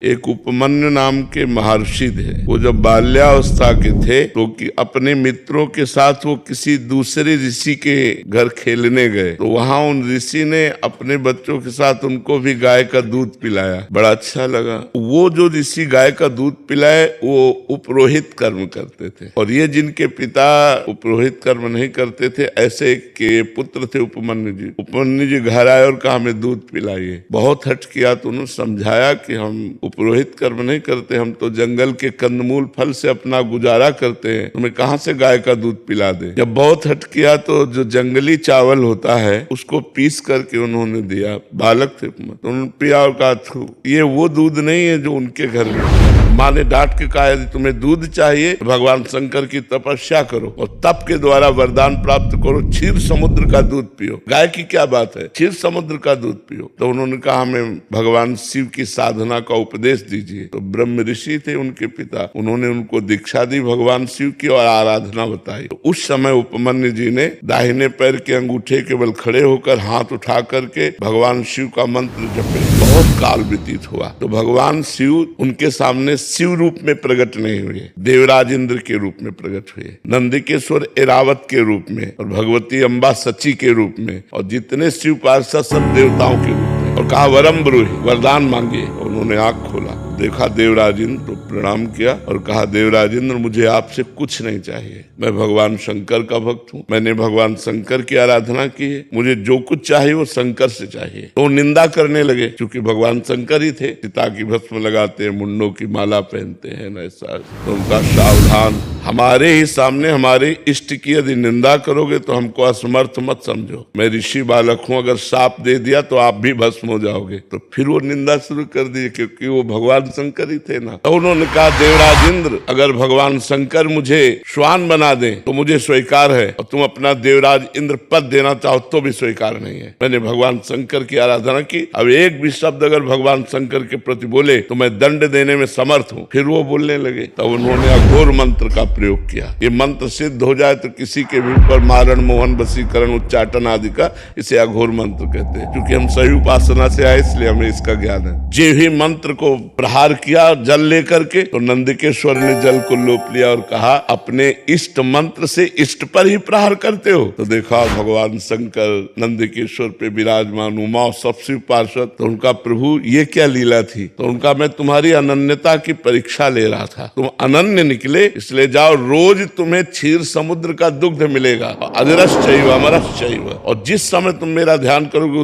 एक उपमन्यु नाम के महर्षि थे। वो जब बाल्यावस्था के थे तो अपने मित्रों के साथ वो किसी दूसरे ऋषि के घर खेलने गए, तो वहां उन ऋषि ने अपने बच्चों के साथ उनको भी गाय का दूध पिलाया। बड़ा अच्छा लगा। वो जो ऋषि गाय का दूध पिलाए वो उपरोहित कर्म करते थे, और ये जिनके पिता उपरोहित कर्म नहीं करते थे, ऐसे के पुत्र थे उपमन्यु जी। उपमन्यु जी घर आए और कहा हमें दूध पिलाइए। बहुत हट किया तो उन्होंने समझाया कि हम उपरोहित कर्म नहीं करते, हम तो जंगल के कंदमूल फल से अपना गुजारा करते हैं, तुम्हें कहां से गाय का दूध पिला दे। जब बहुत हट किया तो जो जंगली चावल होता है उसको पीस करके उन्होंने दिया। बालक थे तो उन्होंने पिया और कहा ये वो दूध नहीं है जो उनके घर में। माँ ने डांट के कहा यदि तुम्हें दूध चाहिए तो भगवान शंकर की तपस्या करो और तप के द्वारा वरदान प्राप्त करो, क्षीर समुद्र का दूध पियो। गाय की क्या बात है, क्षीर समुद्र का दूध पियो। तो उन्होंने कहा हमें भगवान शिव की साधना का उपदेश दीजिए। तो ब्रह्म ऋषि थे उनके पिता, उन्होंने उनको दीक्षा दी भगवान शिव की और आराधना बताई। तो उस समय उपमन्यु जी ने दाहिने पैर के अंगूठे के बल खड़े होकर हाथ उठा करके भगवान शिव का मंत्र जपे। बहुत काल व्यतीत हुआ तो भगवान शिव उनके सामने शिव रूप में प्रकट नहीं हुए, देवराज इंद्र के रूप में प्रकट हुए, नंदिकेश्वर एरावत के रूप में, और भगवती अम्बा सची के रूप में, और जितने शिव पार्षद सब देवताओं के रूप में। और कहा वरम ब्रूहि, वरदान मांगे। उन्होंने आंख खोला, देखा देवराज इंद्र, तो प्रणाम किया और कहा देवराज इंद्र मुझे आपसे कुछ नहीं चाहिए, मैं भगवान शंकर का भक्त हूँ, मैंने भगवान शंकर की आराधना की है, मुझे जो कुछ चाहिए वो शंकर से चाहिए। तो निंदा करने लगे, क्योंकि भगवान शंकर ही थे, सीता की भस्म लगाते हैं, मुंडों की माला पहनते हैं न ऐसा। तो उनका सावधान, हमारे ही सामने हमारे इष्ट की यदि निंदा करोगे तो हमको असमर्थ मत समझो। मैं ऋषि बालक हूँ, अगर शाप दे दिया तो आप भी भस्म हो जाओगे। तो फिर वो निंदा शुरू कर दी, क्योंकि वो भगवान शंकर ही थे ना। तो उन्होंने कहा देवराज इंद्र अगर भगवान शंकर मुझे श्वान बना दे तो मुझे स्वीकार है, और तुम अपना देवराज इंद्र पद देना चाहो तो भी स्वीकार नहीं है। मैंने भगवान शंकर की आराधना की, अब एक भी शब्द अगर भगवान शंकर के प्रति बोले तो मैं दंड देने में समर्थ हूँ। फिर वो बोलने लगे, तब उन्होंने अघोर मंत्र का प्रयोग किया। ये मंत्र सिद्ध हो जाए तो किसी के भी ऊपर मारण, मोहन, वशीकरण, उच्चाटन आदि का, इसे अघोर मंत्र कहते हैं। क्योंकि हम सही उपासना से आए इसलिए हमें इसका ज्ञान है। जे ही मंत्र को प्रहार किया जल लेकर के, तो नंदिकेश्वर ने जल को लोप लिया और कहा अपने इष्ट मंत्र से इष्ट पर ही प्रहार करते हो। तो देखा भगवान शंकर नंदिकेश्वर पे विराजमान, उमा सब शिव पार्षद। तो उनका प्रभु ये क्या लीला थी। तो उनका मैं तुम्हारी अनन्यता की परीक्षा ले रहा था, तुम अनन्य निकले, इसलिए जाओ, रोज तुम्हें क्षीर समुद्र का दुग्ध मिलेगा, अजरश्चैव अमरश्चैव, और जिस समय तुम मेरा ध्यान करोगे